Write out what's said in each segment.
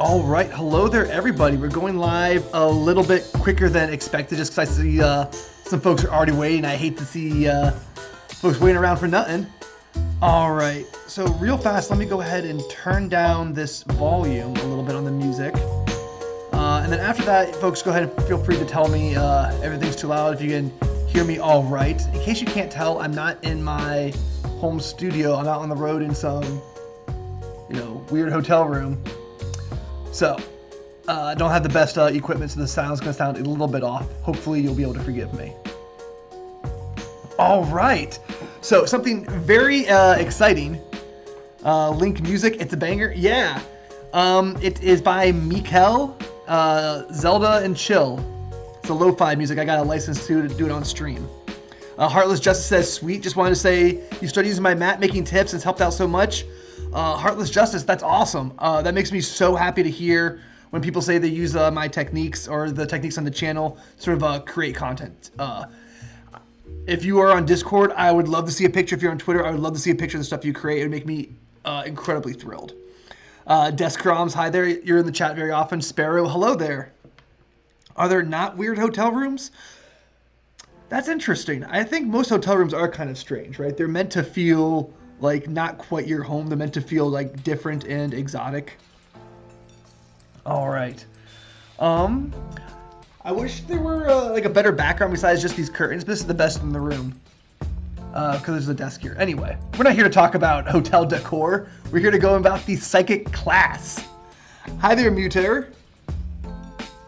All right, hello there, everybody. We're going live a little bit quicker than expected, just because I see some folks are already waiting. I hate to see folks waiting around for nothing. All right, so real fast, let me go ahead and turn down this volume a little bit on the music. And then after that, folks, go ahead and feel free to tell me everything's too loud, if you can hear me all right. In case you can't tell, I'm not in my home studio. I'm out on the road in some, weird hotel room. So, I don't have the best equipment, so the sound's going to sound a little bit off. Hopefully, you'll be able to forgive me. All right. So, something very exciting. Link music. It's a banger. Yeah. It is by Mikel, Zelda, and Chill. It's a lo-fi music. I got a license to do it on stream. Heartless Justice says, sweet. Just wanted to say you started using my mat making tips. It's helped out so much. Heartless Justice, that's awesome. That makes me so happy to hear when people say they use my techniques or the techniques on the channel to sort of create content. If you are on Discord, I would love to see a picture. If you're on Twitter, I would love to see a picture of the stuff you create. It would make me incredibly thrilled. Deskroms, hi there. You're in the chat very often. Sparrow, hello there. Are there not weird hotel rooms? That's interesting. I think most hotel rooms are kind of strange, right? They're meant to feel like not quite your home. They're meant to feel like different and exotic. All right. I wish there were like a better background besides just these curtains, but this is the best in the room because there's a desk here. Anyway, we're not here to talk about hotel decor. We're here to go about the psychic class. Hi there, Mutator.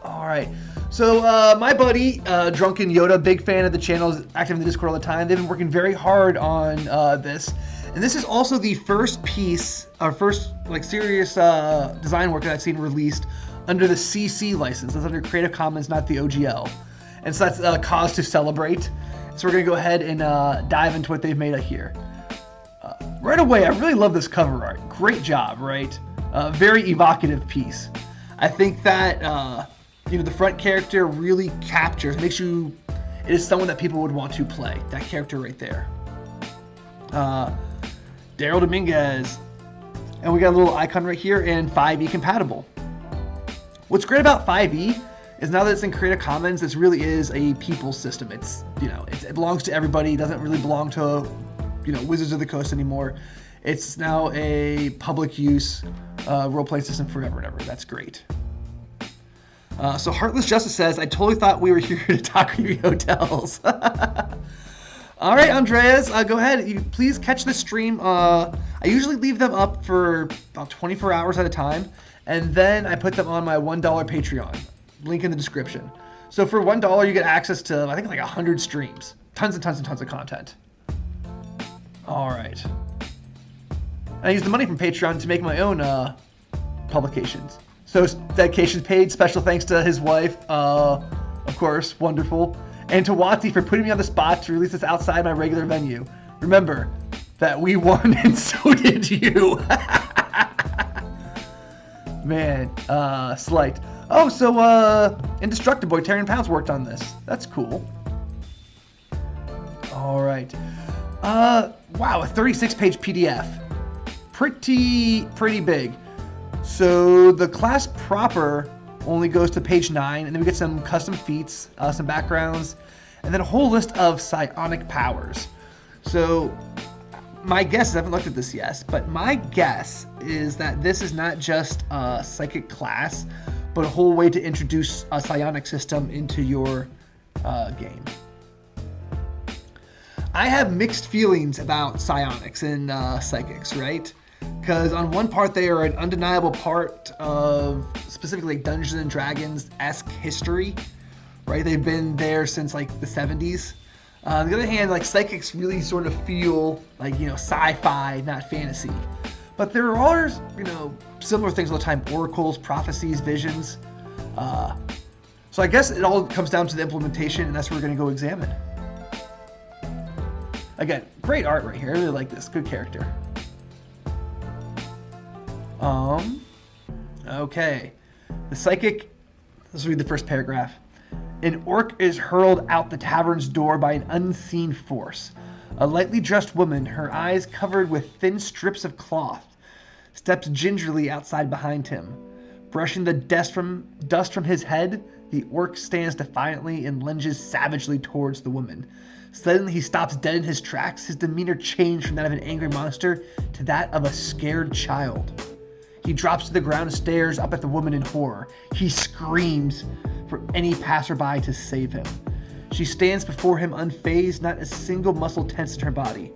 All right. So my buddy, Drunken Yoda, big fan of the channel, is active in the Discord all the time. They've been working very hard on this. And this is also the first piece, our first serious design work that I've seen released under the CC license. That's under Creative Commons, not the OGL. And so that's a cause to celebrate. So we're going to go ahead and dive into what they've made here. Right away, I really love this cover art. Great job, right? Very evocative piece. I think that the front character really captures, it is someone that people would want to play. That character right there. Daryl Dominguez. And we got a little icon right here in 5e compatible. What's great about 5e is now that it's in Creative Commons, this really is a people's system. It belongs to everybody. It doesn't really belong to, Wizards of the Coast anymore. It's now a public use role-playing system forever and ever. That's great. So Heartless Justice says, I totally thought we were here to talk review hotels. All right, Andreas, go ahead. You please catch the stream. I usually leave them up for about 24 hours at a time, and then I put them on my $1 Patreon. Link in the description. So for $1, you get access to, I think, like 100 streams. Tons and tons and tons of content. All right. I use the money from Patreon to make my own publications. So dedications paid. Special thanks to his wife, of course, wonderful. And to Watsi for putting me on the spot to release this outside my regular venue. Remember that we won and so did you. Man, slight. Oh, so Indestructible Boy, Tyrion Pounds worked on this. That's cool. All right. Wow, a 36-page PDF. Pretty big. So the class proper only goes to page 9, and then we get some custom feats, some backgrounds, and then a whole list of psionic powers. So my guess is, I haven't looked at this yet, but my guess is that this is not just a psychic class, but a whole way to introduce a psionic system into your game. I have mixed feelings about psionics and psychics, right? Because on one part, they are an undeniable part of specifically Dungeons and Dragons-esque history, right? They've been there since the 70s. On the other hand, psychics really sort of feel like, sci-fi, not fantasy. But there are, similar things all the time: oracles, prophecies, visions. So I guess it all comes down to the implementation, and that's what we're going to go examine. Again, great art right here. I really like this. Good character. Okay. The psychic, let's read the first paragraph. An orc is hurled out the tavern's door by an unseen force. A lightly dressed woman, her eyes covered with thin strips of cloth, steps gingerly outside behind him. Brushing the dust from his head, the orc stands defiantly and lunges savagely towards the woman. Suddenly he stops dead in his tracks, his demeanor changed from that of an angry monster to that of a scared child. He drops to the ground and stares up at the woman in horror. He screams for any passerby to save him. She stands before him unfazed, not a single muscle tense in her body.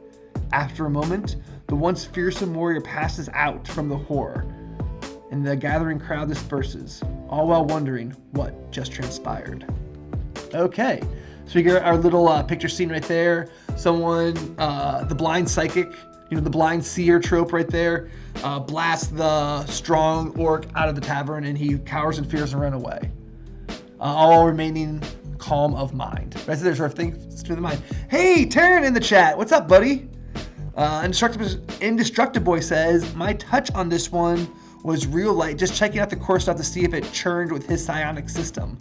After a moment, the once fearsome warrior passes out from the horror, and the gathering crowd disperses, all while wondering what just transpired. Okay, so we get our little picture scene right there. Someone, the blind psychic, the blind seer trope right there, blasts the strong orc out of the tavern, and he cowers in fears and runs away. All remaining calm of mind. Right, so there's sort of things through the mind. Hey, Taryn in the chat, what's up, buddy? Indestructible Boy says, my touch on this one was real light, just checking out the core stuff to see if it churned with his psionic system.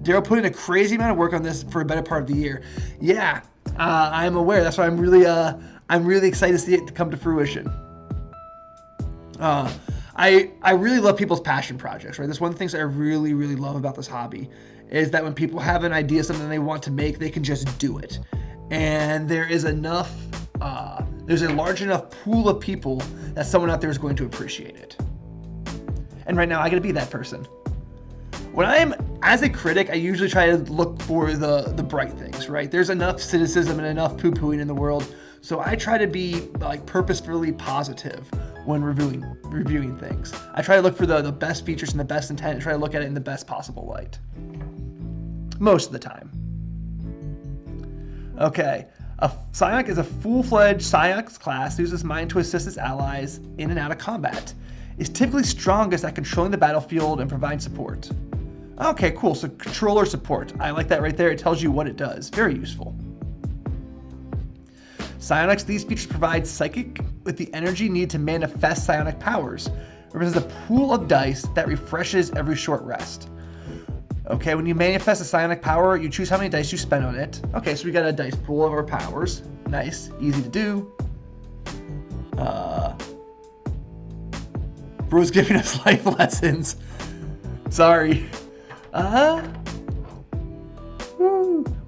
Daryl put in a crazy amount of work on this for a better part of the year. Yeah, I'm aware. That's why I'm really excited to see it come to fruition. I really love people's passion projects, right? That's one of the things I really, really love about this hobby is that when people have an idea, something they want to make, they can just do it. And there is enough, there's a large enough pool of people that someone out there is going to appreciate it. And right now, I gotta be that person. When I'm, as a critic, I usually try to look for the bright things, right? There's enough cynicism and enough poo-pooing in the world, so I try to be purposefully positive when reviewing things. I try to look for the best features and the best intent and try to look at it in the best possible light. Most of the time. Okay, a Psionic is a full-fledged Psionic class who uses mind to assist its allies in and out of combat. Is typically strongest at controlling the battlefield and providing support. Okay, cool. So controller support. I like that right there. It tells you what it does. Very useful. Psionics, these features provide psychic with the energy needed to manifest psionic powers. It represents a pool of dice that refreshes every short rest. Okay, when you manifest a psionic power, you choose how many dice you spend on it. Okay, so we got a dice pool of our powers. Nice, easy to do. Bro's giving us life lessons. Sorry.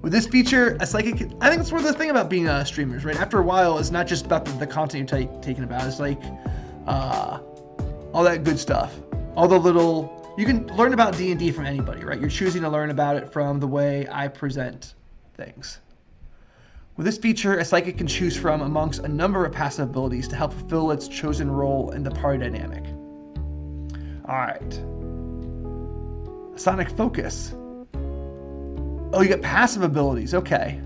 With this feature, a psychic, I think that's one of the thing about being streamers, right? After a while, it's not just about the content you're taking about. It's like all that good stuff. All the little, you can learn about D&D from anybody, right? You're choosing to learn about it from the way I present things. With this feature, a psychic can choose from amongst a number of passive abilities to help fulfill its chosen role in the party dynamic. Alright. Sonic Focus. Oh, you get passive abilities. Okay.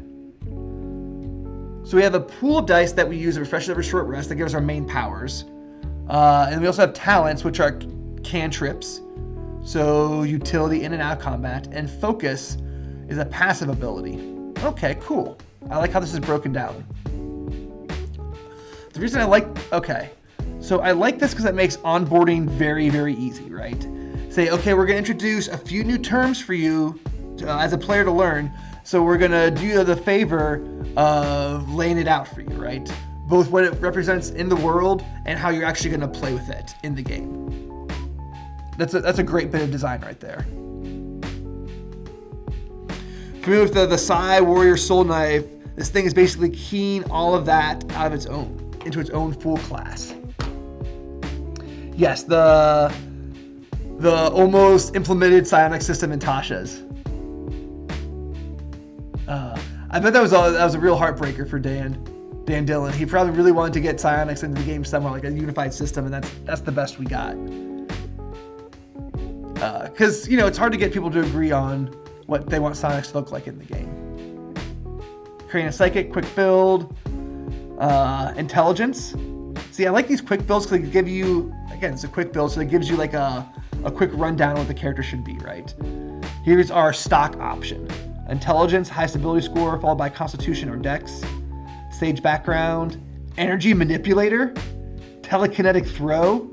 So we have a pool of dice that we use to refresh every short rest that gives us our main powers. And we also have talents, which are cantrips. So utility in and out of combat. And Focus is a passive ability. Okay, cool. I like how this is broken down. The reason I like... Okay. So I like this because it makes onboarding very, very easy, right? Say, okay, we're going to introduce a few new terms for you as a player to learn. So we're going to do you the favor of laying it out for you, right? Both what it represents in the world and how you're actually going to play with it in the game. That's a great bit of design right there. For me, with the Psi Warrior Soul Knife, this thing is basically keying all of that out of its own, into its own full class. Yes, the almost implemented psionic system in Tasha's. I bet that was a real heartbreaker for Dan Dillon. He probably really wanted to get psionics into the game somewhere, like a unified system, and that's the best we got. Because it's hard to get people to agree on what they want psionics to look like in the game. Creating a psychic, quick build, intelligence. See, I like these quick builds because they give you, again, it's a quick build, so it gives you like a quick rundown of what the character should be, right? Here's our stock option. Intelligence, highest ability score, followed by Constitution or Dex. Sage background, Energy Manipulator, Telekinetic Throw,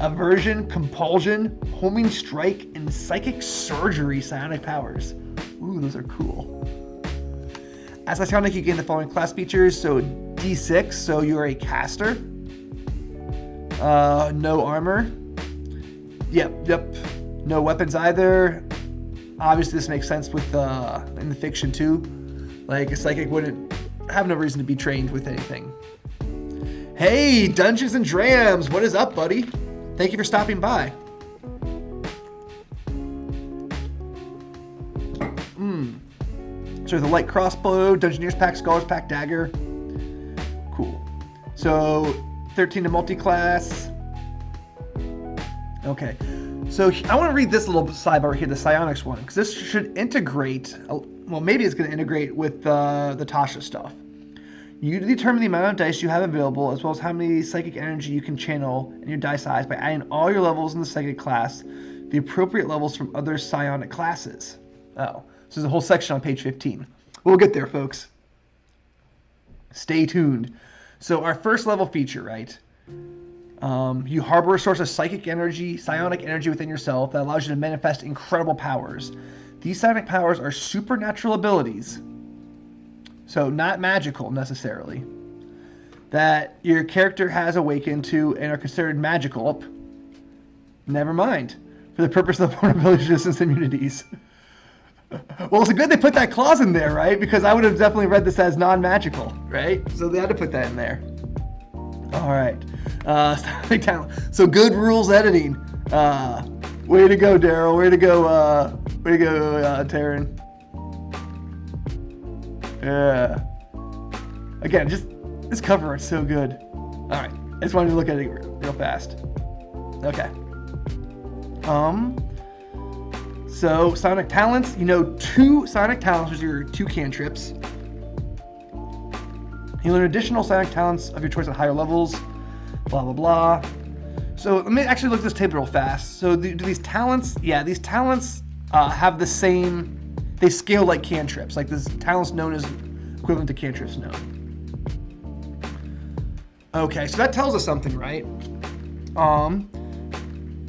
Aversion, Compulsion, Homing Strike, and Psychic Surgery psionic powers. Ooh, those are cool. As a psionic, you gain the following class features. So D6, so you're a caster. No armor. Yep. No weapons either. Obviously, this makes sense with in the fiction too. Like a psychic wouldn't have no reason to be trained with anything. Hey, Dungeons and Drams, what is up, buddy? Thank you for stopping by. So the light crossbow, Dungeoneer's pack, Scholar's pack, dagger. Cool. So 13 to multi-class. Okay. So I want to read this little sidebar here, the Psionics one, because this should integrate, well, maybe it's going to integrate with the Tasha stuff. You determine the amount of dice you have available, as well as how many psychic energy you can channel in your die size by adding all your levels in the psychic class, the appropriate levels from other psionic classes. Oh, so there's a whole section on page 15. We'll get there, folks. Stay tuned. So our first level feature, right? You harbor a source of psychic energy, psionic energy within yourself that allows you to manifest incredible powers. These psionic powers are supernatural abilities, so not magical necessarily, that your character has awakened to and are considered magical. Oh, never mind. For the purpose of vulnerability, resistance, immunities. Well, it's good they put that clause in there, right? Because I would have definitely read this as non-magical, right? So they had to put that in there. All right. So good rules editing. Way to go, Daryl. Way to go, Taryn. Yeah. Again, just this cover is so good. All right. I just wanted to look at it real fast. Okay. So psionic talents, two psionic talents, which are your two cantrips. You learn additional psionic talents of your choice at higher levels, blah, blah, blah. So let me actually look at this table real fast. So do these talents, these talents have the same, they scale like cantrips. Like this talent's known as equivalent to cantrips known. Okay, so that tells us something, right?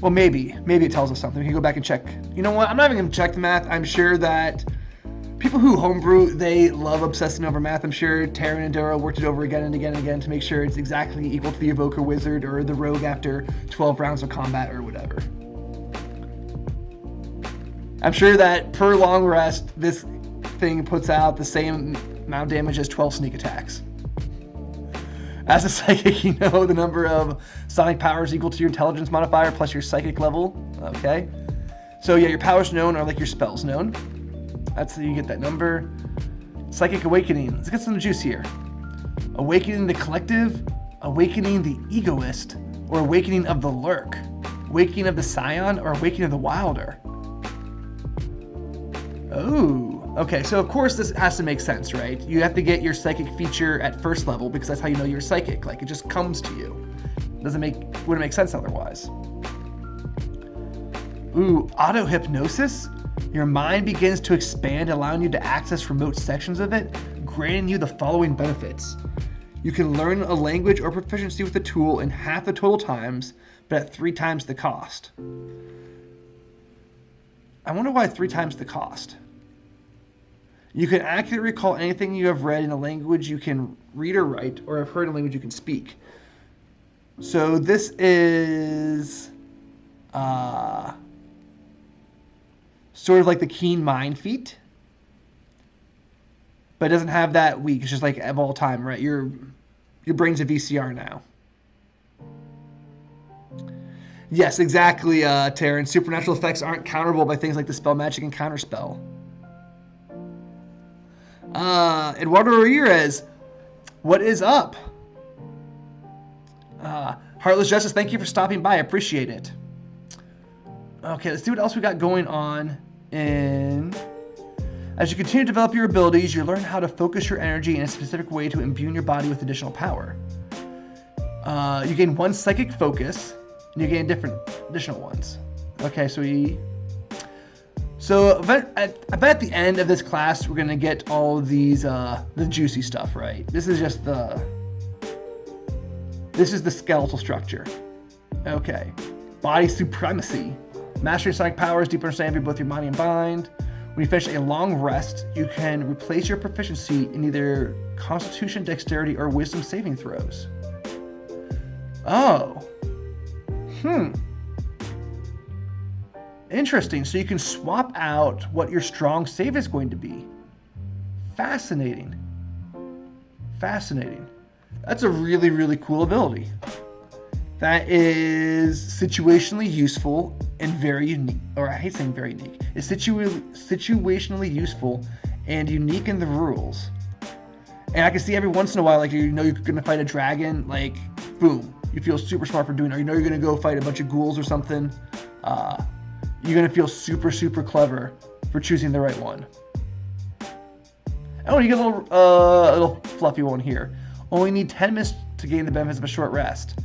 Well, maybe it tells us something. We can go back and check. You know what? I'm not even going to check the math. I'm sure that people who homebrew, they love obsessing over math. I'm sure Taryn and Dora worked it over again and again and again to make sure it's exactly equal to the Evoker Wizard or the Rogue after 12 rounds of combat or whatever. I'm sure that per long rest, this thing puts out the same amount of damage as 12 sneak attacks. As a psychic, you know the number of sonic powers equal to your intelligence modifier plus your psychic level. Okay. So yeah, your powers known are like your spells known. That's how you get that number. Psychic awakening. Let's get some juice here. Awakening the collective, awakening the egoist, or awakening of the lurk. Awakening of the scion, or awakening of the wilder. Oh. Okay, so of course this has to make sense, right? You have to get your psychic feature at first level because that's how you know you're psychic. Like it just comes to you. Wouldn't make sense otherwise. Ooh, auto-hypnosis? Your mind begins to expand, allowing you to access remote sections of it, granting you the following benefits. You can learn a language or proficiency with the tool in half the total times, but at 3 times the cost. I wonder why 3 times the cost. You can accurately recall anything you have read in a language you can read or write, or have heard in a language you can speak. So this is sort of like the Keen Mind feat, but it doesn't have that weak. It's just like of all time, right? Your brain's a VCR now. Yes, exactly, Taryn. Supernatural effects aren't counterable by things like the spell magic and counterspell. Eduardo Ramirez, what is up? Heartless Justice, thank you for stopping by. I appreciate it. Okay, let's see what else we got going on. As you continue to develop your abilities, you learn how to focus your energy in a specific way to imbue your body with additional power. You gain 1 psychic focus, and you gain different additional ones. Okay, so I bet at the end of this class we're gonna get all of these the juicy stuff, right? This is the skeletal structure. Okay, body supremacy. Mastering sonic powers, deeper understanding of both your body and mind. When you finish a long rest, you can replace your proficiency in either Constitution, Dexterity, or Wisdom saving throws. Oh. Interesting. So you can swap out what your strong save is going to be. Fascinating. Fascinating. That's a really, really cool ability. That is situationally useful and very unique. Or I hate saying very unique. It's situationally useful and unique in the rules. And I can see every once in a while, like, you know, you're going to fight a dragon, like, boom, you feel super smart for doing it. Or you know you're going to go fight a bunch of ghouls or something. You're going to feel super, super clever for choosing the right one. Oh, you get a little fluffy one here. Only need 10 minutes to gain the benefits of a short rest.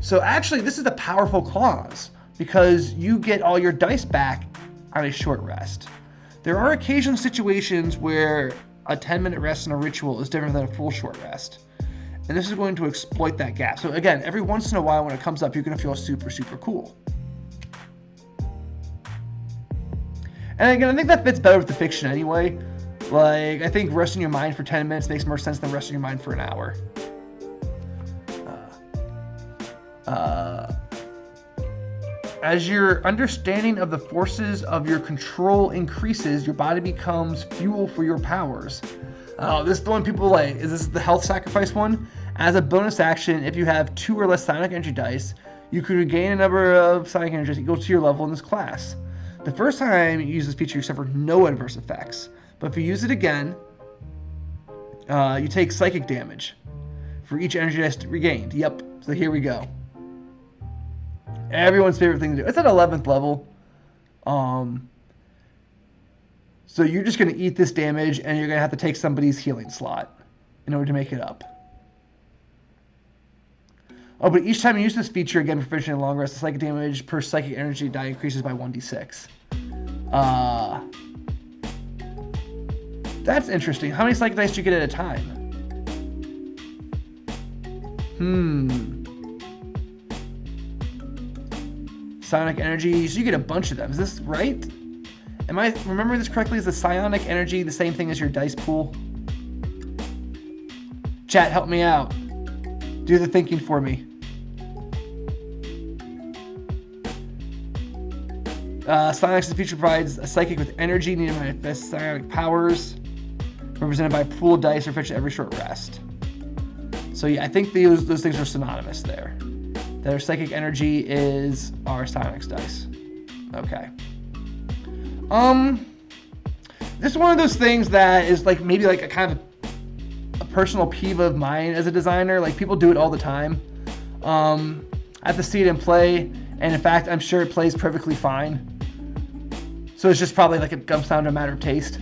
So actually, this is a powerful clause because you get all your dice back on a short rest. There are occasional situations where a 10-minute rest in a ritual is different than a full short rest. And this is going to exploit that gap. So again, every once in a while when it comes up, you're going to feel super, super cool. And again, I think that fits better with the fiction anyway. Like, I think resting your mind for 10 minutes makes more sense than resting your mind for an hour. As your understanding of the forces of your control increases, your body becomes fuel for your powers. This is the one people like. Is this the health sacrifice one? As a bonus action, if you have 2 or less psionic energy dice, you can regain a number of psionic energies equal to your level in this class. The first time you use this feature, you suffer no adverse effects. But if you use it again, you take psychic damage for each energy dice regained. Yep, so here we go. Everyone's favorite thing to do. It's at 11th level. So you're just going to eat this damage, and you're going to have to take somebody's healing slot in order to make it up. Oh, but each time you use this feature, again, for finishing a long rest, the psychic damage per psychic energy die increases by 1d6. That's interesting. How many psychic dice do you get at a time? Psionic energy. So you get a bunch of them. Is this right? Am I remembering this correctly? Is the psionic energy the same thing as your dice pool? Chat, help me out. Do the thinking for me. Psionic feature provides a psychic with energy needed to manifest psionic powers, represented by pooled dice or fetched every short rest. So yeah, I think those things are synonymous there. That our psychic energy is our psionics dice. Okay. This is one of those things that is like maybe like a kind of a personal peeve of mine as a designer. Like, people do it all the time. I have to see it in play, and in fact, I'm sure it plays perfectly fine. So it's just probably like it comes down to a matter of taste.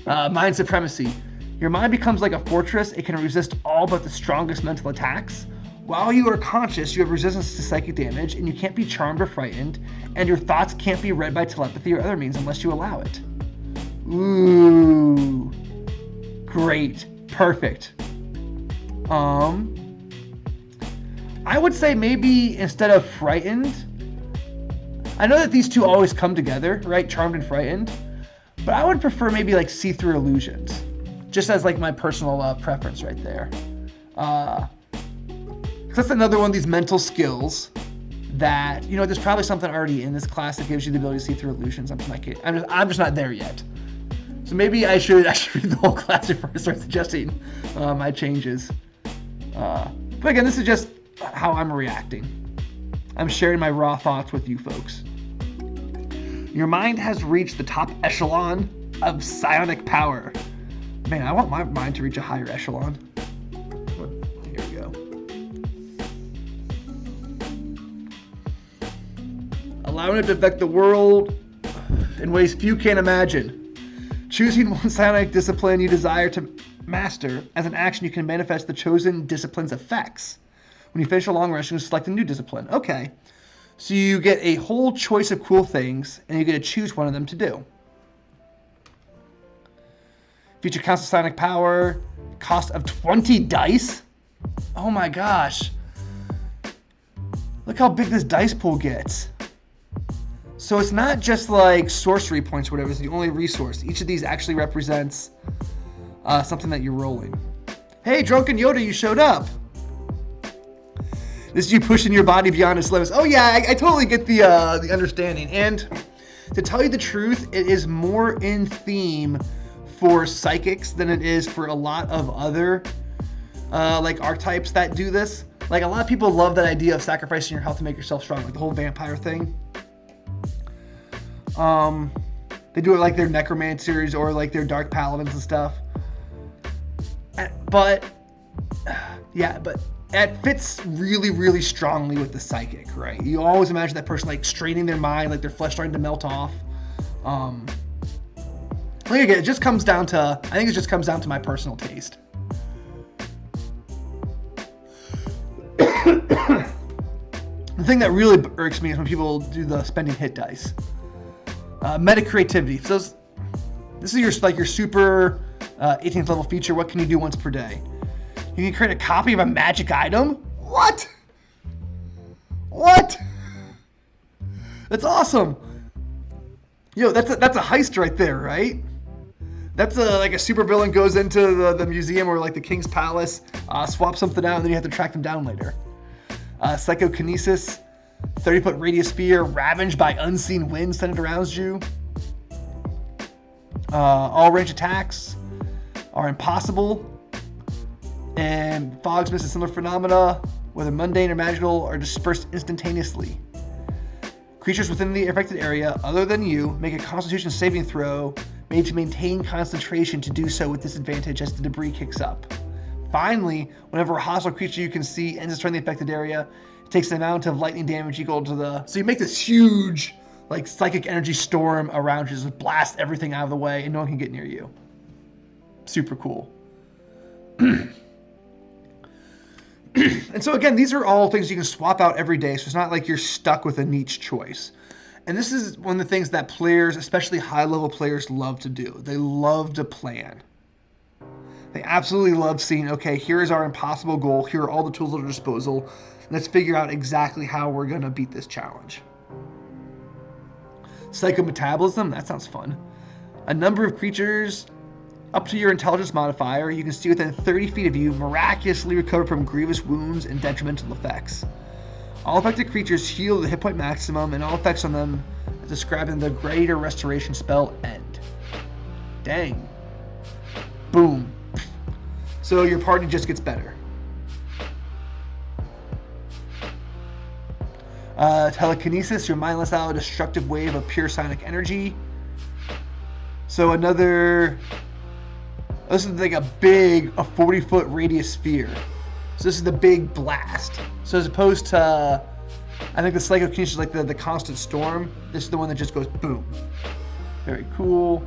Mind supremacy. Your mind becomes like a fortress. It can resist all but the strongest mental attacks. While you are conscious, you have resistance to psychic damage, and you can't be charmed or frightened, and your thoughts can't be read by telepathy or other means unless you allow it. Ooh. Great. Perfect. I would say maybe instead of frightened, I know that these two always come together, right? Charmed and frightened. But I would prefer maybe like see-through illusions, just as like my personal preference right there. That's another one of these mental skills that, you know, there's probably something already in this class that gives you the ability to see through illusions. I'm just not there yet. So maybe I should read the whole class before I start suggesting my changes. But again, this is just how I'm reacting. I'm sharing my raw thoughts with you folks. Your mind has reached the top echelon of psionic power. Man, I want my mind to reach a higher echelon. Here we go. Allowing it to affect the world in ways few can imagine. Choosing one psionic discipline you desire to master. As an action, you can manifest the chosen discipline's effects. When you finish a long rest, you can select a new discipline. Okay. So you get a whole choice of cool things, and you get to choose one of them to do. Feature counts of psionic power. Cost of 20 dice? Oh my gosh. Look how big this dice pool gets. So it's not just like sorcery points or whatever. It's the only resource. Each of these actually represents something that you're rolling. Hey, Drunken Yoda, you showed up. This is you pushing your body beyond its limits. Oh yeah, I totally get the understanding. And to tell you the truth, it is more in theme for psychics than it is for a lot of other like archetypes that do this. Like a lot of people love that idea of sacrificing your health to make yourself strong, like the whole vampire thing. They do it like their necromancers or like their dark paladins and stuff. But it fits really, really strongly with the psychic, right? You always imagine that person like straining their mind, like their flesh starting to melt off. Like again, it just comes down to, I think it just comes down to my personal taste. The thing that really irks me is when people do the spending hit dice. Meta creativity. So this is your super 18th level feature. What can you do once per day? You can create a copy of a magic item. What? That's awesome. Yo, that's a heist right there, right? That's like a supervillain goes into the museum or like the king's palace, swaps something out, and then you have to track them down later. Psychokinesis, 30-foot radius sphere, ravaged by unseen winds centered around you. All range attacks are impossible, and fogs, mists, and similar phenomena, whether mundane or magical, are dispersed instantaneously. Creatures within the affected area, other than you, make a Constitution saving throw made to maintain concentration to do so with disadvantage as the debris kicks up. Finally, whenever a hostile creature you can see enters the affected area, it takes an amount of lightning damage equal to the... So you make this huge, like, psychic energy storm around you, just blast everything out of the way, and no one can get near you. Super cool. And so again, these are all things you can swap out every day, so it's not like you're stuck with a niche choice. And this is one of the things that players, especially high-level players, love to do. They love to plan. They absolutely love seeing, okay, here is our impossible goal. Here are all the tools at our disposal. Let's figure out exactly how we're going to beat this challenge. Psychometabolism, that sounds fun. A number of creatures up to your intelligence modifier you can see within 30 feet of you miraculously recover from grievous wounds and detrimental effects. All affected creatures heal the hit point maximum, and all effects on them as described in the greater restoration spell end. Dang. Boom. So your party just gets better. Telekinesis, your mind lets out a destructive wave of pure psionic energy. So this is like a 40-foot radius sphere. So this is the big blast. So as opposed to, I think the psychokinesis is like the constant storm. This is the one that just goes boom. Very cool.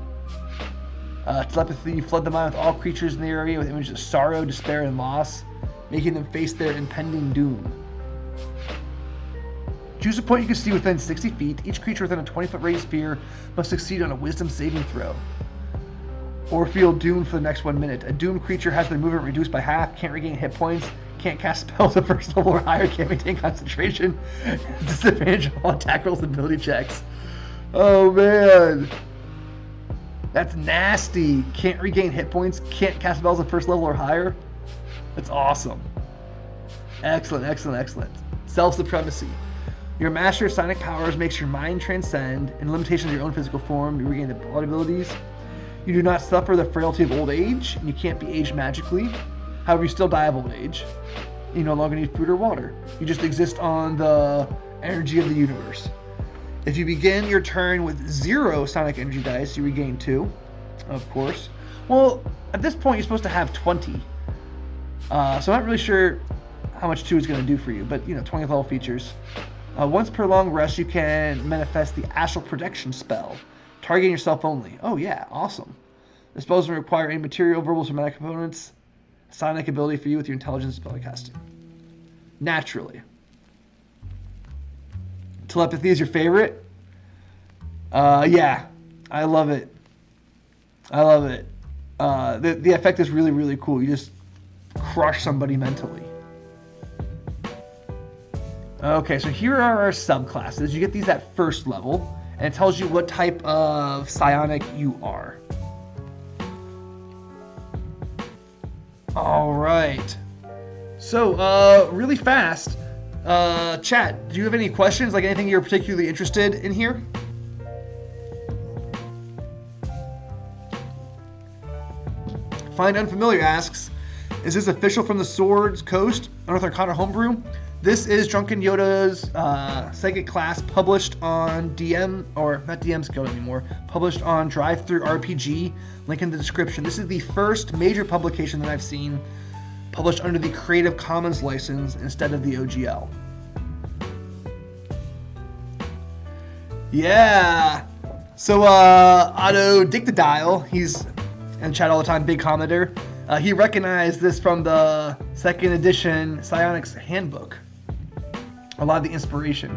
Telepathy, you flood the mind with all creatures in the area with images of sorrow, despair, and loss, making them face their impending doom. Choose a point you can see within 60 feet. Each creature within a 20-foot radius sphere must succeed on a wisdom saving throw, or feel doomed for the next 1 minute. A doomed creature has their movement reduced by half, can't regain hit points, can't cast spells at first level or higher, can't maintain concentration, disadvantage on attack rolls and ability checks. Oh man. That's nasty. Can't regain hit points, can't cast spells at first level or higher. That's awesome. Excellent, excellent, excellent. Self-supremacy. Your master of psionic powers makes your mind transcend, and limitations of your own physical form, you regain the blood abilities. You do not suffer the frailty of old age, and you can't be aged magically. However, you still die of old age. You no longer need food or water. You just exist on the energy of the universe. If you begin your turn with 0 psionic energy dice, you regain 2, of course. Well, at this point, you're supposed to have 20. So I'm not really sure how much 2 is going to do for you, but, 20th level features. Once per long rest, you can manifest the astral protection spell, targeting yourself only. Oh yeah, awesome. The spell doesn't require any material, verbals, or mana components. Psionic ability for you with your intelligence spellcasting. Naturally. Telepathy is your favorite? Yeah, I love it. I love it. The effect is really, really cool. You just crush somebody mentally. Okay, so here are our subclasses. You get these at first level, and it tells you what type of psionic you are. All right. So, really fast, Chat, do you have any questions? Like anything you're particularly interested in here? Find Unfamiliar asks, is this official from the Swords Coast, North Arcana homebrew? This is Drunken Yoda's psychic class published on DM, or not DM's Guild anymore, published on Drive-Thru RPG, link in the description. This is the first major publication that I've seen published under the Creative Commons license instead of the OGL. Yeah! So, Otto Dictadile, he's in chat all the time, big commenter. He recognized this from the 2nd edition Psionic's handbook. A lot of the inspiration,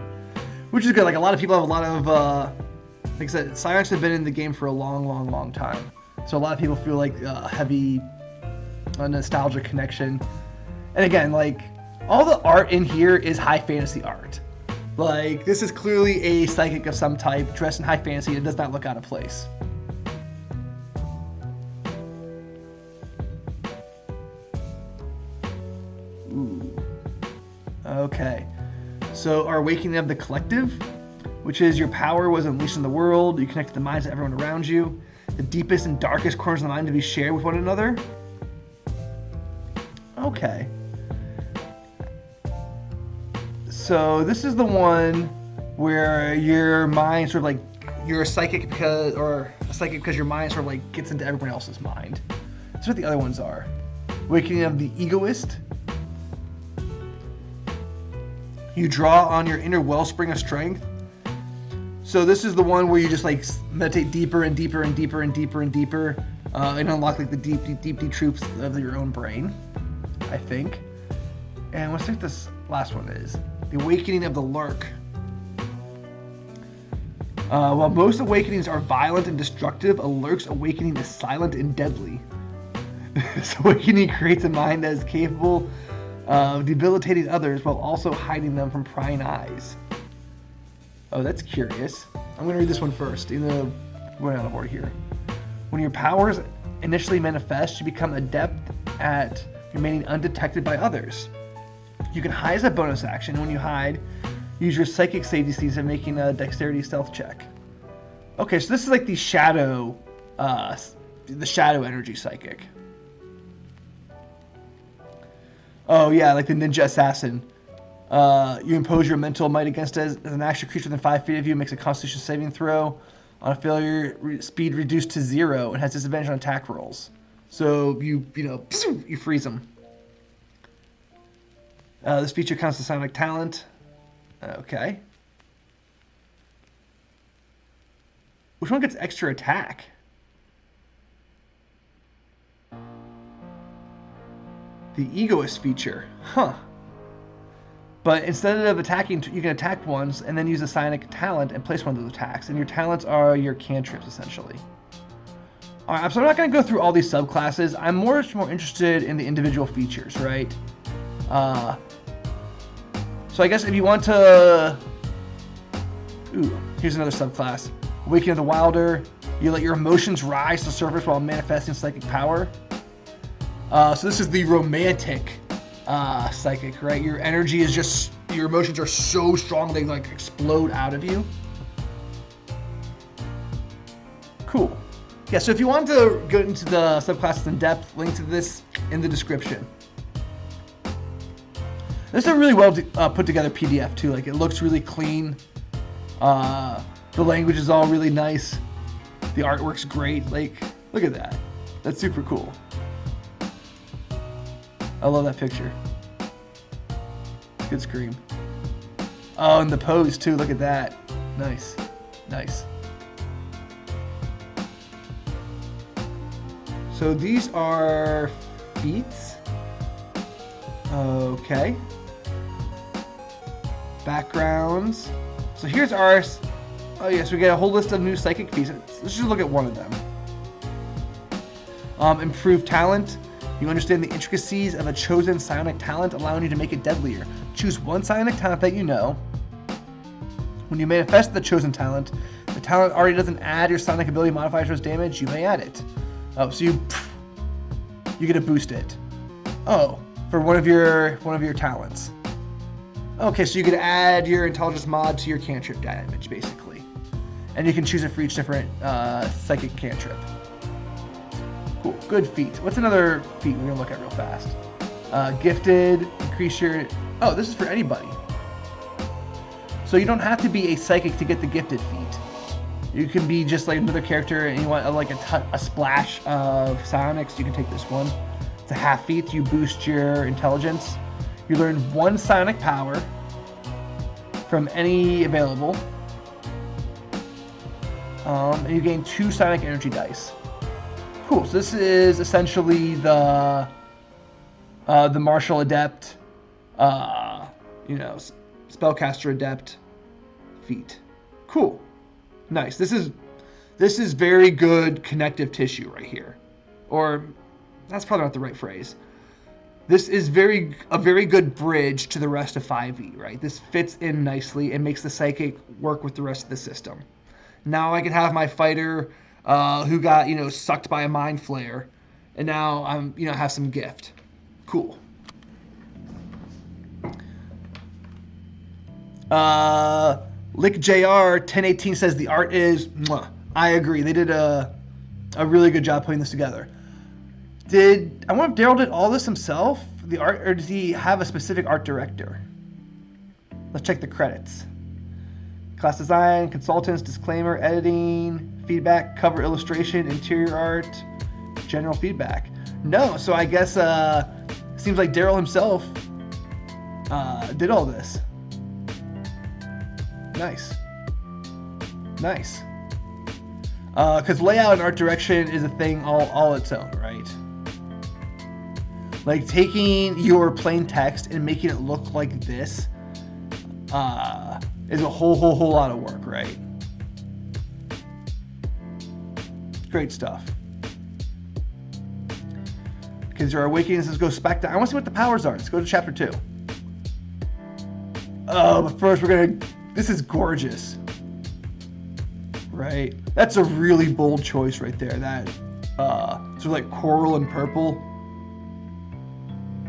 which is good. Like a lot of people have a lot of, like I said, Psionics have been in the game for a long time. So a lot of people feel like a heavy nostalgia connection. And again, like all the art in here is high fantasy art. Like this is clearly a psychic of some type dressed in high fantasy. It does not look out of place. Ooh. Okay. So our awakening of the collective, which is your power was unleashed in the world. You connect to the minds of everyone around you. The deepest and darkest corners of the mind to be shared with one another. Okay. So this is the one where your mind sort of like, you're a psychic because your mind sort of like gets into everyone else's mind. That's what the other ones are. Awakening of the egoist. You draw on your inner wellspring of strength. So this is the one where you just like meditate deeper and deeper and deeper and deeper and deeper, and unlock like the deep truths of your own brain, I think. And let's see what this last one is. The awakening of the lurk. While most awakenings are violent and destructive, a lurk's awakening is silent and deadly. This awakening creates a mind that is capable of debilitating others while also hiding them from prying eyes. Oh, that's curious. I'm going to read this one first. We're out of order here. When your powers initially manifest, you become adept at remaining undetected by others. You can hide as a bonus action. When you hide, use your psychic save DCs of making a dexterity stealth check. Okay, so this is like the shadow energy psychic. Oh yeah, like the ninja assassin. You impose your mental might against it as an actual creature within 5 feet of you, makes a constitution saving throw. On a failure, speed reduced to 0 and has disadvantage on attack rolls. So you freeze them. This feature counts as Psionic talent. Okay. Which one gets extra attack? The egoist feature. Huh. But instead of attacking, you can attack once and then use a psionic talent and place one of those attacks. And your talents are your cantrips, essentially. Alright, so I'm not going to go through all these subclasses. I'm much more interested in the individual features, right? So I guess if you want to... Ooh, here's another subclass. Awakening of the Wilder. You let your emotions rise to the surface while manifesting psychic power. So this is the romantic psychic, right? Your energy is just, your emotions are so strong they like explode out of you. Cool. Yeah, so if you want to go into the subclasses in depth, link to this in the description. This is a really well put together PDF too. Like it looks really clean. The language is all really nice. The artwork's great. Like, look at that. That's super cool. I love that picture. Good scream. Oh, and the pose too. Look at that. Nice. Nice. So these are Feats. Okay. Backgrounds. So here's ours. Oh yes, we get a whole list of new psychic feats. Let's just look at one of them. Improved talent. You understand the intricacies of a chosen psionic talent, allowing you to make it deadlier. Choose one psionic talent that you know. When you manifest the chosen talent, the talent already doesn't add your psionic ability modifiers or damage, you may add it. Oh, so you get to boost it. Oh, for one of your talents. Okay, so you can add your intelligence mod to your cantrip damage, basically. And you can choose it for each different psychic cantrip. Cool, good feat. What's another feat we're gonna look at real fast? Gifted, increase your... Oh, this is for anybody. So you don't have to be a psychic to get the gifted feat. You can be just like another character and you want like a splash of psionics, you can take this one. It's a half feat, you boost your intelligence. You learn 1 psionic power from any available. And you gain 2 psionic energy dice. Cool, so this is essentially the martial adept, spellcaster adept feat. Cool. Nice. This is very good connective tissue right here. Or that's probably not the right phrase. This is a very good bridge to the rest of 5e, right? This fits in nicely and makes the psychic work with the rest of the system. Now I can have my fighter who got, sucked by a mind flare, and now I'm, have some gift. Cool. Lick JR 1018 says the art is mwah. I agree. They did a really good job putting this together. I wonder if Daryl did all this himself, the art, or does he have a specific art director? Let's check the credits. Class design, consultants, disclaimer, editing, feedback, cover illustration, interior art, general feedback. No, so I guess seems like Daryl himself did all this. Nice. Because layout and art direction is a thing all its own, right? Like taking your plain text and making it look like this is a whole lot of work, right? Great stuff. Because your awakenings, let's go spec down. I want to see what the powers are. Let's go to chapter 2. Oh, but first this is gorgeous. Right? That's a really bold choice right there. That sort of like coral and purple.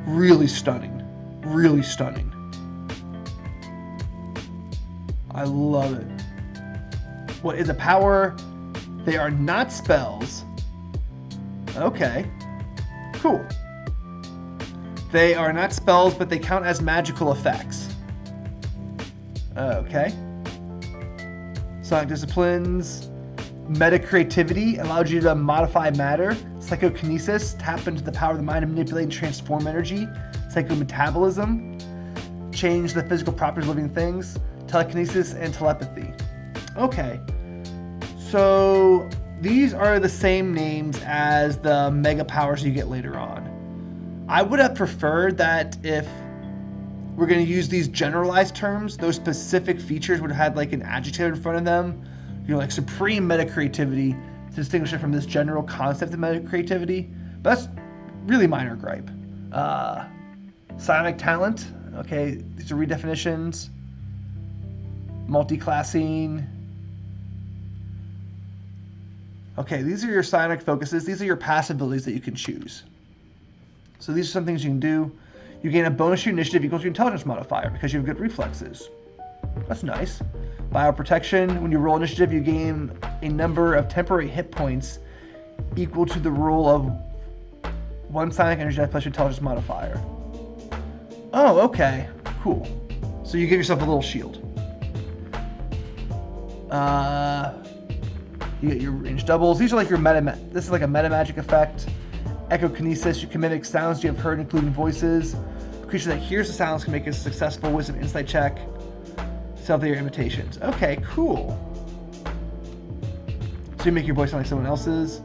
Really stunning. Really stunning. I love it. What is a power? They are not spells. Okay. Cool. They are not spells, but they count as magical effects. Okay. Sonic disciplines. Meta creativity allows you to modify matter. Psychokinesis, tap into the power of the mind to manipulate and transform energy. Psychometabolism, change the physical properties of living things. Telekinesis and telepathy. Okay. So these are the same names as the mega powers you get later on. I would have preferred that if we're going to use these generalized terms, those specific features would have had like an adjective in front of them. Like supreme meta creativity to distinguish it from this general concept of meta creativity. But that's really minor gripe. Psionic talent. Okay, these are redefinitions. Multi-classing. Okay, these are your psionic focuses. These are your passive abilities that you can choose. So these are some things you can do. You gain a bonus to your initiative equals your intelligence modifier because you have good reflexes. That's nice. Bioprotection. When you roll initiative, you gain a number of temporary hit points equal to the roll of 1 psionic energy die plus your intelligence modifier. Oh, okay. Cool. So you give yourself a little shield. You get your range doubles. These are like your this is like a meta magic effect. Echokinesis. You can mimic sounds you have heard, including voices. A creature that hears the sounds can make a successful wisdom insight check. Stealthy or imitations. Okay, cool. So you make your voice sound like someone else's.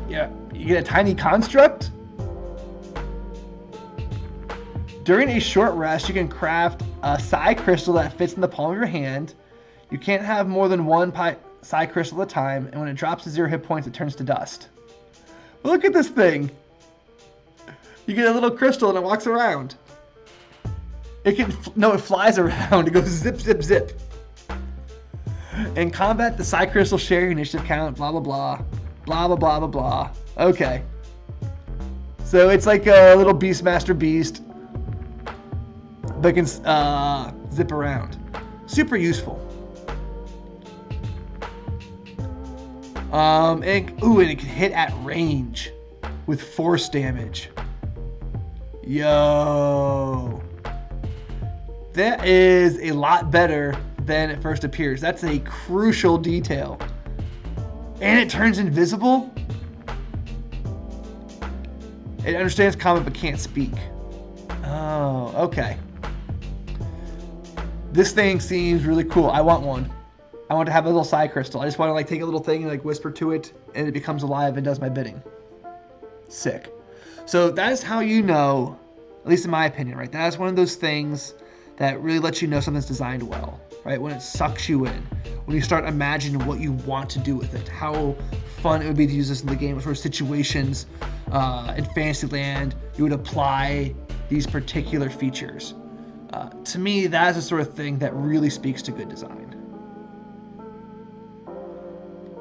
Yeah, you get a tiny construct. During a short rest, you can craft a psi crystal that fits in the palm of your hand. You can't have more than 1 psi crystal at a time, and when it drops to 0 hit points, it turns to dust. Look at this thing. You get a little crystal and it walks around. It flies around. It goes zip, zip, zip. In combat, the psi crystal share your initiative count, blah, blah, blah. Blah, blah, blah, blah, blah. Okay. So it's like a little Beastmaster Beast but it can zip around. Super useful. And it can hit at range with force damage. Yo. That is a lot better than it first appears. That's a crucial detail. And it turns invisible. It understands common but can't speak. Oh, okay. This thing seems really cool. I want one. I want to have a little side crystal. I just want to like take a little thing and like whisper to it, and it becomes alive and does my bidding. Sick. So that is how you know, at least in my opinion, right? That is one of those things that really lets you know something's designed well, right? When it sucks you in, when you start imagining what you want to do with it, how fun it would be to use this in the game, what sort of situations in Fantasyland you would apply these particular features. To me, that is the sort of thing that really speaks to good design.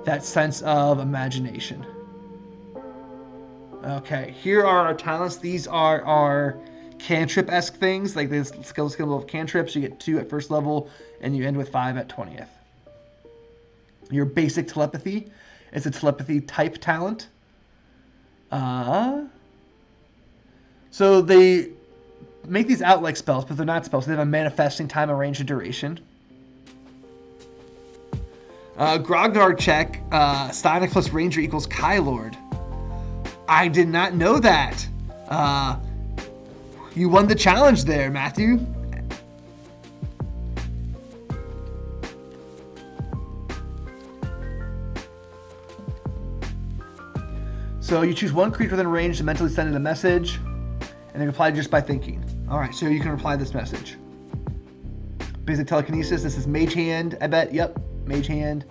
That sense of imagination. Okay, here are our talents. These are our cantrip-esque things, like this skill of cantrips. You get 2 at first level, and you end with 5 at 20th. Your basic telepathy is a telepathy type talent. So they make these out like spells, but they're not spells. They have a manifesting time, a range, and duration. Grognard check, Psionic plus Ranger equals Kylord. I did not know that. You won the challenge there, Matthew. So you choose one creature within range to mentally send it a message, and they reply just by thinking. All right, so you can reply this message. Basic telekinesis. This is Mage Hand, I bet. Yep, Mage Hand.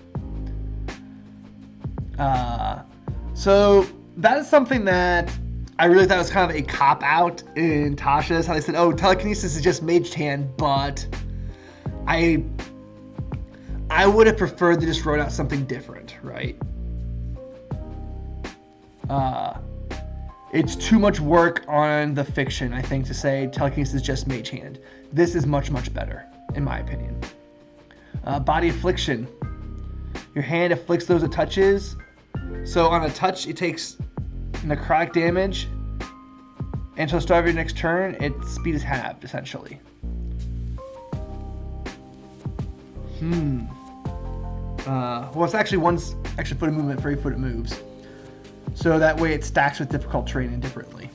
So that is something that I really thought was kind of a cop-out in Tasha's, how they said, oh, telekinesis is just Mage Hand, but I would have preferred to just wrote out something different, right? It's too much work on the fiction, I think, to say telekinesis is just Mage Hand. This is much, much better, in my opinion. Body affliction. Your hand afflicts those it touches. So on a touch, it takes necrotic damage. And until the start of your next turn, its speed is halved, essentially. Well, it's actually one's extra foot of movement for every foot it moves. So that way it stacks with difficult terrain indifferently.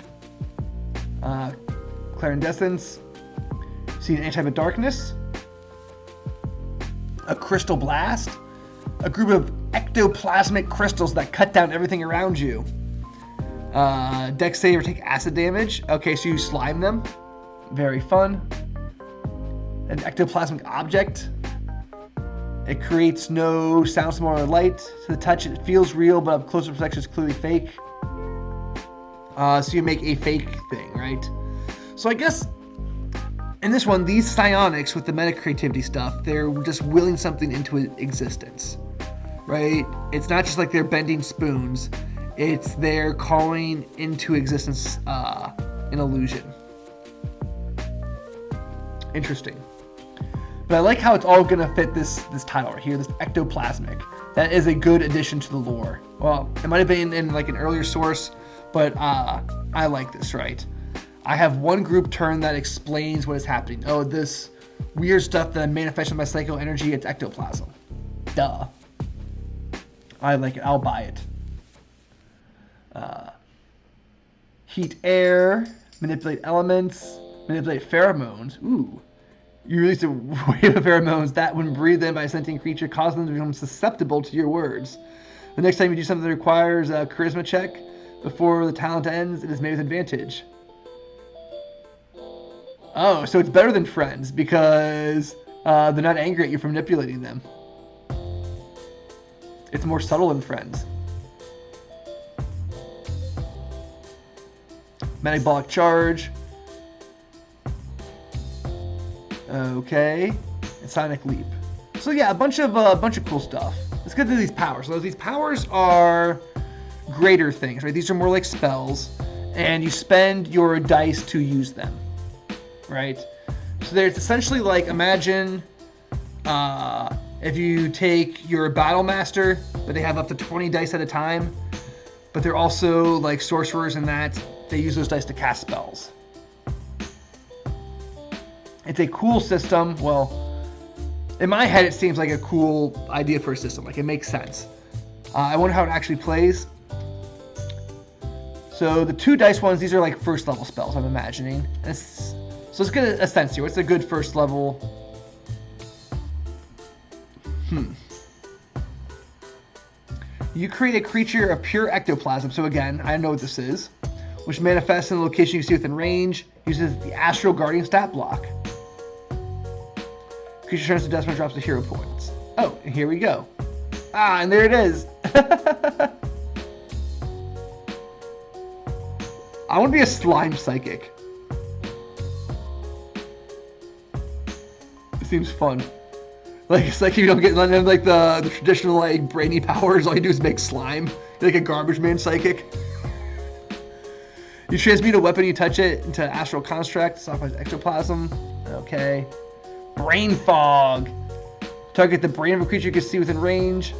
Clairindescence. See an anti-type of darkness. A crystal blast. A group of ectoplasmic crystals that cut down everything around you. Dex save or take acid damage. Okay, so you slime them. Very fun. An ectoplasmic object. It creates no sound, smell, or light. To the touch, it feels real, but up closer perception is clearly fake. So you make a fake thing, right? So I guess in this one, these psionics with the meta creativity stuff, they're just willing something into existence, right? It's not just like they're bending spoons. It's they're calling into existence an illusion. Interesting. But I like how it's all gonna fit this title right here, this ectoplasmic. That is a good addition to the lore. Well, it might have been in like an earlier source, but I like this, right? I have one group turn that explains what is happening. Oh, this weird stuff that manifests in my psycho energy, it's ectoplasm. Duh. I like it. I'll buy it. Heat air, manipulate elements, manipulate pheromones. Ooh. You release a wave of pheromones that, when breathed in by a sentient creature, cause them to become susceptible to your words. The next time you do something that requires a charisma check before the talent ends, it is made with advantage. Oh, so it's better than friends because they're not angry at you for manipulating them. It's more subtle than friends. Metabolic charge. Okay. And Sonic Leap. So yeah, a bunch of cool stuff. Let's get to these powers. So these powers are greater things, right? These are more like spells, and you spend your dice to use them, right? So there's essentially like, imagine if you take your Battle Master, but they have up to 20 dice at a time, but they're also like sorcerers in that they use those dice to cast spells. It's a cool system. Well, in my head, it seems like a cool idea for a system. Like, it makes sense. I wonder how it actually plays. So the 2 dice ones, these are like first level spells, I'm imagining. So let's get a sense here. What's a good first level? You create a creature of pure ectoplasm. So again, I know what this is. Which manifests in the location you see within range. Uses the Astral Guardian stat block. Creature turns to dust and drops the hero points. Oh, and here we go. Ah, and there it is. I want to be a slime psychic. It seems fun. Like, it's like you don't get none of like the traditional like brainy powers. All you do is make slime. You're like a garbage man psychic. You transmute a weapon, you touch it into astral construct, soft ectoplasm. Okay. Brain fog. Target the brain of a creature you can see within range.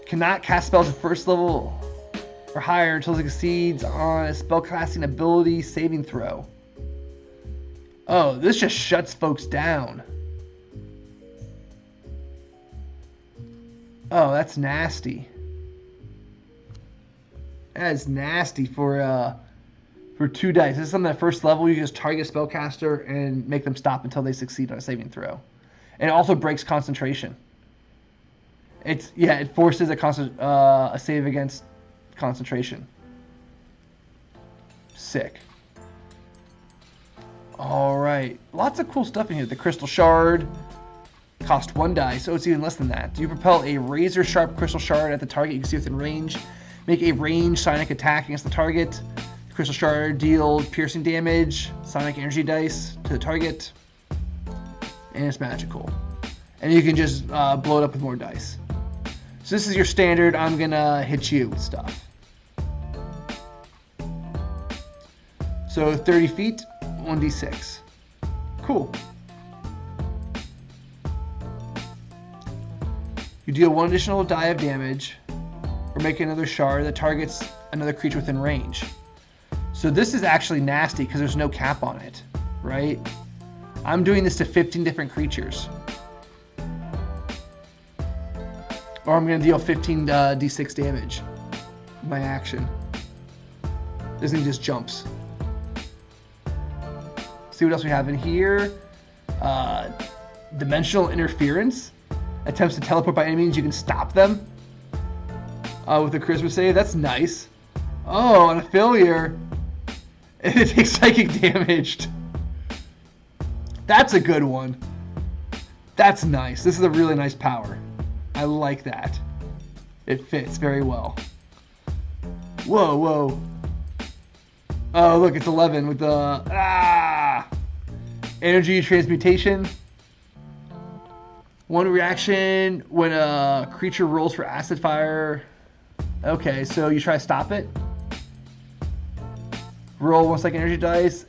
Cannot cast spells at first level or higher until it succeeds on a spellcasting ability saving throw. Oh, this just shuts folks down. Oh, that's nasty. That is nasty for 2 dice. This is something at first level you just target a spellcaster and make them stop until they succeed on a saving throw. And it also breaks concentration. It forces a save against concentration. Sick. All right, lots of cool stuff in here. The crystal shard cost 1 die, so it's even less than that. You propel a razor sharp crystal shard at the target you can see within range. Make a ranged psionic attack against the target. The crystal shard deals piercing damage, psionic energy dice to the target, and it's magical. And you can just blow it up with more dice. So this is your standard, I'm gonna hit you with stuff. So 30 feet, 1d6. Cool. You deal 1 additional die of damage, or make another shard that targets another creature within range. So this is actually nasty because there's no cap on it, right? I'm doing this to 15 different creatures. Or I'm going to deal 15 d6 damage with my action. This thing just jumps. See what else we have in here. Dimensional interference. Attempts to teleport by any means, you can stop them. With a charisma save, that's nice. Oh, on a failure, it takes psychic damage. That's a good one. That's nice. This is a really nice power. I like that. It fits very well. Whoa, whoa. Oh, look, it's 11 with the... Energy transmutation. 1 reaction when a creature rolls for acid fire. Okay, so you try to stop it. Roll 1 second energy dice.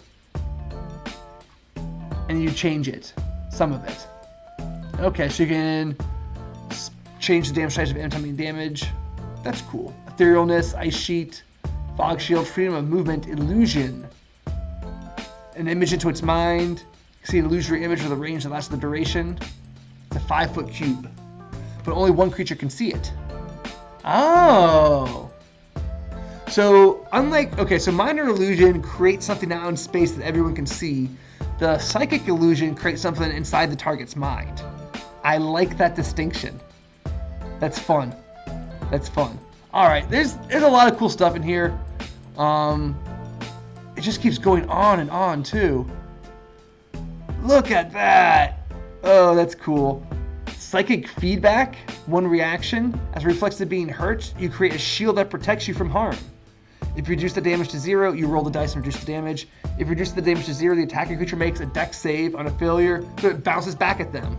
And you change it. Some of it. Okay, so you can change the damage size of incoming damage. That's cool. Etherealness, Ice Sheet, Fog Shield, Freedom of Movement, Illusion. An image into its mind. See an illusory image with a range that lasts the duration. It's a 5-foot cube. But only 1 creature can see it. Oh. So, unlike... Okay, so Minor Illusion creates something out in space that everyone can see. The Psychic Illusion creates something inside the target's mind. I like that distinction. That's fun. That's fun. Alright, there's a lot of cool stuff in here. It just keeps going on and on, too. Look at that! Oh, that's cool. Psychic feedback, 1 reaction. As a reflex of being hurt, you create a shield that protects you from harm. If you reduce the damage to 0, you roll the dice and reduce the damage. If you reduce the damage to 0, the attacking creature makes a dex save on a failure, so it bounces back at them.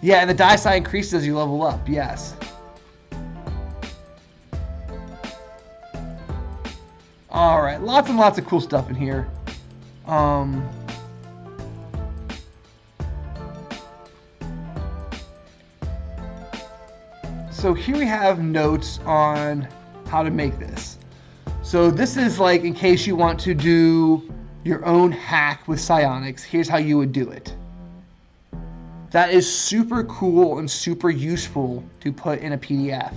Yeah, and the die side increases as you level up, yes. Alright, lots and lots of cool stuff in here. So here we have notes on how to make this. So this is like in case you want to do your own hack with psionics, here's how you would do it. That is super cool and super useful to put in a PDF.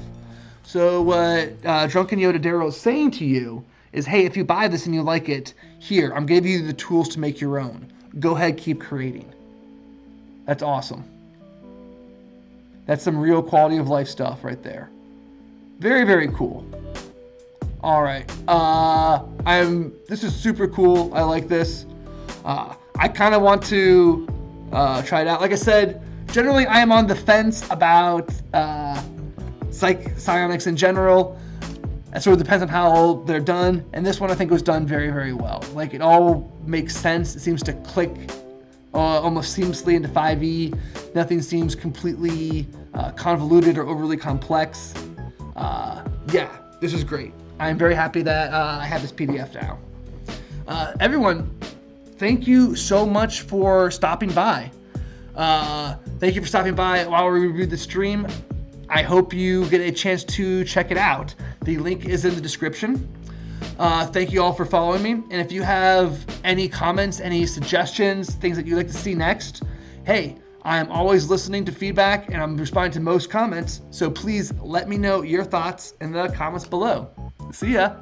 So what Drunken Yoda Daryl is saying to you is, hey, if you buy this and you like it, here, I'm giving you the tools to make your own. Go ahead, keep creating. That's awesome. That's some real quality of life stuff right there. Very, very cool. All right. This is super cool. I like this. I kind of want to try it out. Like I said, generally I am on the fence about psionics in general. It sort of depends on how they're done. And this one I think was done very, very well. Like it all makes sense. It seems to click almost seamlessly into 5e. Nothing seems completely convoluted or overly complex. Yeah, this is great. I'm very happy that I have this PDF now. Everyone, thank you so much for stopping by. Thank you for stopping by while we reviewed the stream. I hope you get a chance to check it out. The link is in the description. Thank you all for following me. And if you have any comments, any suggestions, things that you'd like to see next, hey, I'm always listening to feedback and I'm responding to most comments. So please let me know your thoughts in the comments below. See ya.